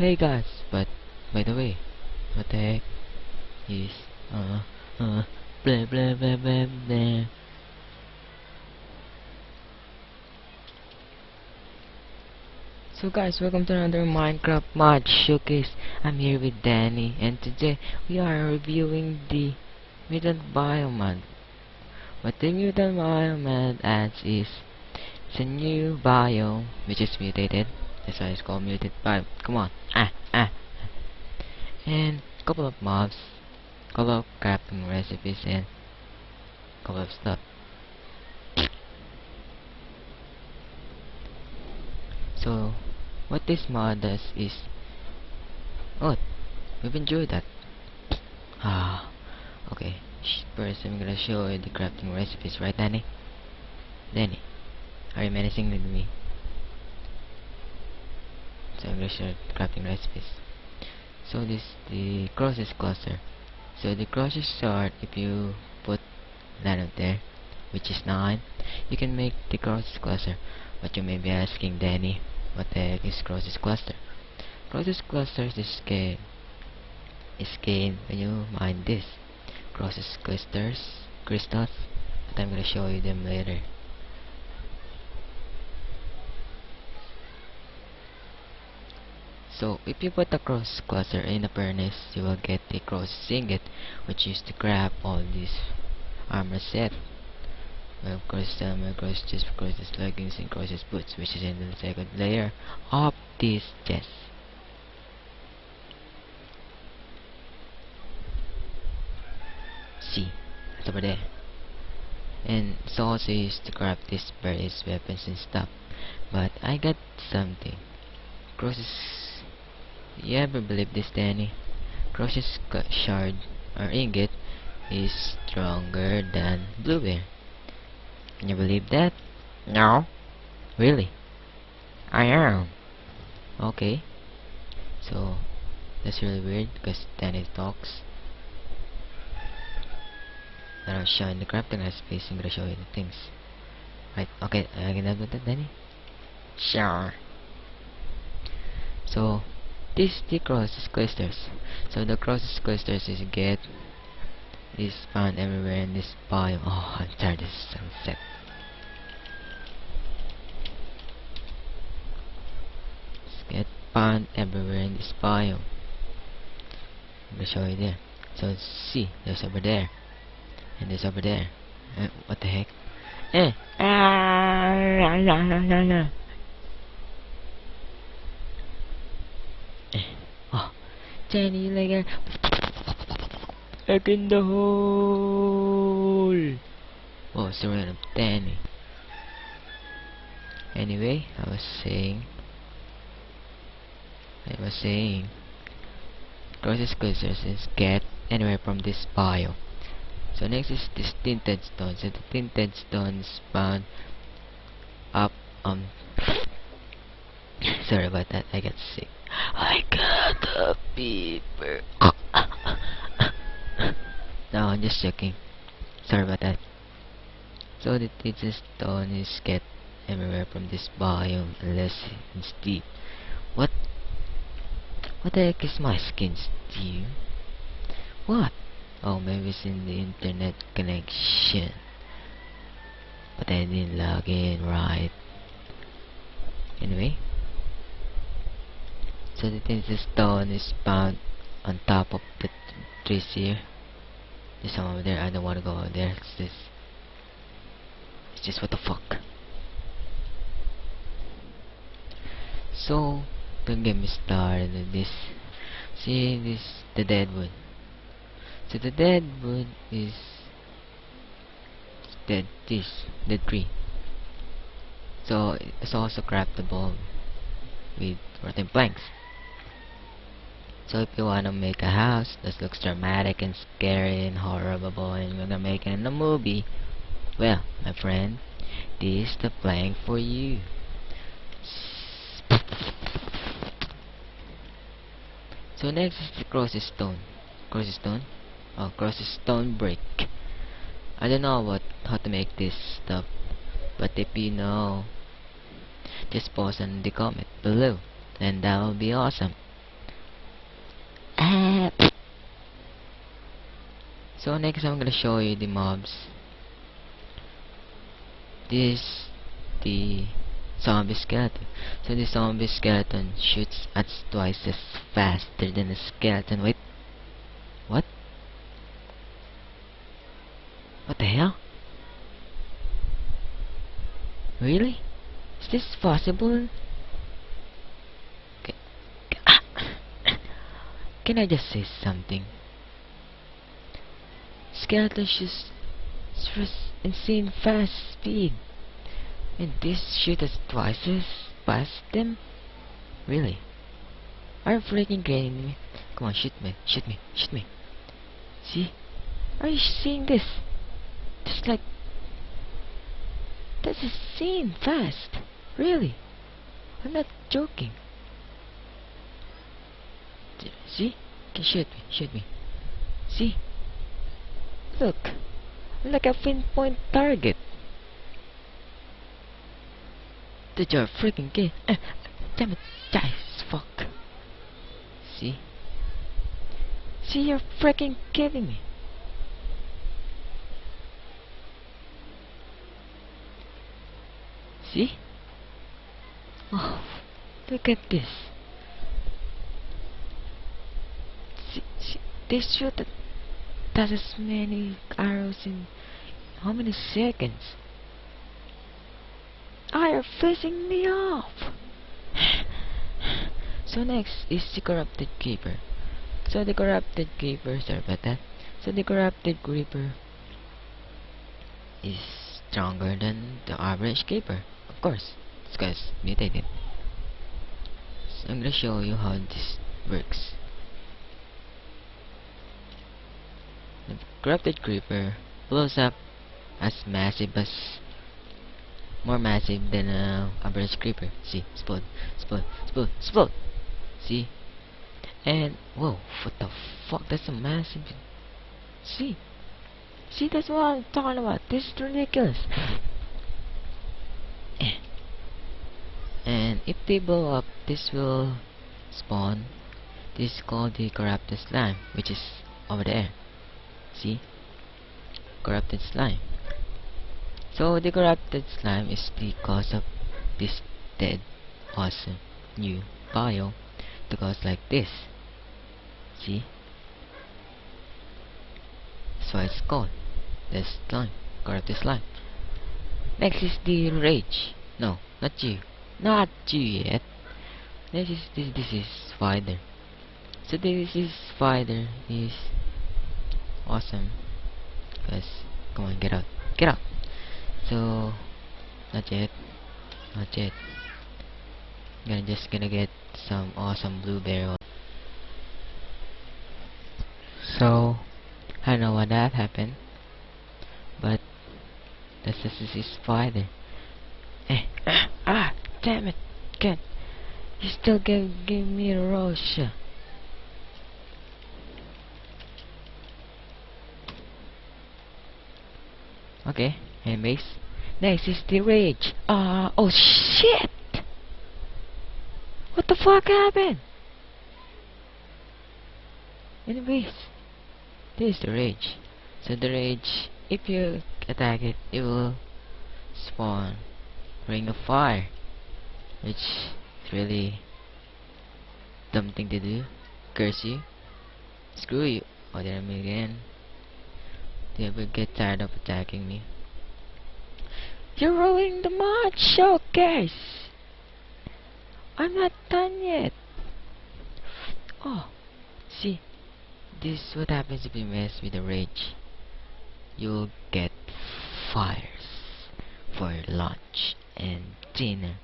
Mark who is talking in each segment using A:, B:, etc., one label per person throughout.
A: Hey guys, but by the way, what the heck is uh blah blah blah blah blah. So guys, welcome to another Minecraft mod showcase. I'm here with Danny, and today we are reviewing the mutant biome. What the mutant biome adds is it's a new biome which is mutated. That's why it's called mutant biome. Come on, and couple of mobs, couple of crafting recipes, and couple of stuff. So what this mod does is, oh, we've enjoyed that. Okay. First, I'm gonna show you the crafting recipes, right, Danny? Danny, are you menacing with me? So I'm gonna show you the crafting recipes. So this the crosses cluster. So the crosses start if you put that up there, which is 9. You can make the crosses cluster. But you may be asking, Danny, what the heck is crosses cluster? Crosses clusters is gained when you mine this. Crosses crystals, but I'm gonna show you them later. So if you put a cross cluster in a furnace, you will get the cross ingot, which is to grab all this armor set. Well, of course, cross chest, crosses leggings, and crosses boots, which is in the second layer of this chest. See, it's over there. And it's also used to craft these various weapons and stuff. But I got something. Crosses. You ever believe this, Danny? Crosses shard or ingot is stronger than blueberry. Can you believe that? No. Really? I am. Okay. So that's really weird because Danny talks. Then I'll show in the crafting recipes. I'm gonna show you the things. Right, okay, I can have that, Danny? Sure. So, this the crosses clusters. So the crosses clusters is found everywhere in this biome. Oh, I'm tired of this sunset. It's get found everywhere in this biome. I'm gonna show you there. So see, there's over there. And there's over there. What the heck? Eh! Oh, Jenny Lager. Egg in the hole. Oh, it's around Danny. Anyway, I was saying, crosses clusters is get anywhere from this bio. So next is this tinted stone. So the tinted stone is found up sorry about that, I got sick. I got a fever. No, I'm just joking. Sorry about that. So the tinted stone is get everywhere from this biome unless it's deep. What the heck is my skin, Steve? What? Oh, maybe it's in the internet connection. But I didn't log in right. Anyway. So the tinted stone is found on top of the trees here. There's some over there. I don't want to go over there. It's just what the fuck. So don't get me started with this. See this, the deadwood. So the deadwood is dead tree. So it's also craftable with rotten planks. So if you wanna make a house that looks dramatic and scary and horrible and you're gonna make it in a movie, well, my friend, this is the plank for you. So next is the crosses stone. Crosses stone brick. I don't know how to make this stuff, but if you know, just post in the comment below, and that will be awesome. So next I'm gonna show you the mobs. This the zombie skeleton. So the zombie skeleton shoots at twice as faster than the skeleton. Wait, what? What the hell? Really? Is this possible? Ca- Can I just say something? Skeleton shoots insane fast speed, and this shoot us twice as fast them? Really? Are you freaking kidding me? Come on, shoot me, shoot me, shoot me. See? Are you seeing this? Just like that's insane fast. Really? I'm not joking. See? Okay, shoot me, shoot me. See? Look. I'm like a pinpoint target. Did you freaking kidding? Damn it, guys, fuck. See? See, you're freaking kidding me. See? Oh, look at this. See, they shoot that as many arrows in how many seconds? You're pissing me off. So next is the corrupted creeper. So the corrupted creeper, sorry about that. So the corrupted creeper is stronger than the average creeper, of course. It's because mutated. So I'm gonna show you how this works. The corrupted creeper blows up as massive as more massive than average creeper. See, explode, explode, explode, explode. See, and whoa, what the fuck? That's a massive. See, see, that's what I'm talking about. This is ridiculous. And if they blow up, this will spawn. This is called the corrupted slime, which is over there. See, corrupted slime. So the corrupted slime is the cause of this dead, awesome new biome to cause like this. See? That's why it's called the slime, corrupted slime. Next is the rage. No, not you. Not you yet. This is spider. So this is spider is awesome. Cause come on, get out. Get out. So not yet. Not yet. Just gonna get some awesome blueberry. So I don't know why that happened, but that's just this spider. Damn it, God! You still give me a rush. Okay, anyways, next is the rage. Oh shit! What the fuck happened? Anyways, this is the rage. So the rage, if you attack it, it will spawn ring of fire, which is really dumb thing to do. Curse you. Screw you. Oh, there me again. Do you ever get tired of attacking me? You're ruining the mod show, guys! I'm not done yet. Oh, see, this is what happens if you mess with the rage. You'll get fires for lunch and dinner.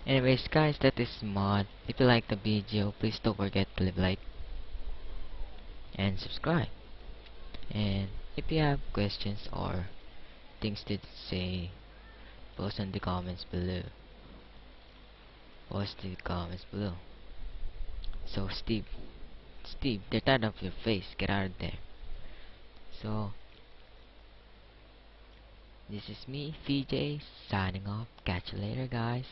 A: Anyways, guys, that is mod. If you like the video, please don't forget to leave a like and subscribe. And if you have questions or things to say, post in the comments below. Post in the comments below. So Steve, they're tired of your face. Get out of there. So this is me, VJ, signing off. Catch you later, guys.